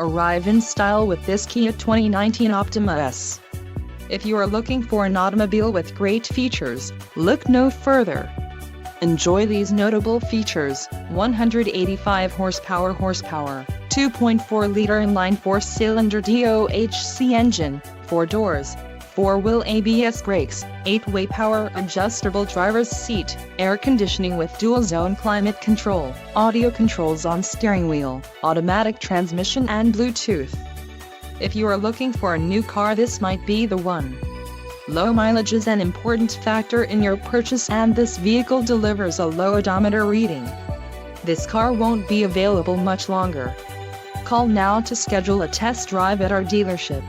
Arrive in style with this Kia 2019 Optima S. If you are looking for an automobile with great features, look no further. Enjoy these notable features: 185 horsepower, 2.4-liter inline 4-cylinder DOHC engine, 4 doors, 4-wheel ABS brakes, 8-way power adjustable driver's seat, air conditioning with dual-zone climate control, audio controls on steering wheel, automatic transmission and Bluetooth. If you are looking for a new car, this might be the one. Low mileage is an important factor in your purchase, and this vehicle delivers a low odometer reading. This car won't be available much longer. Call now to schedule a test drive at our dealership.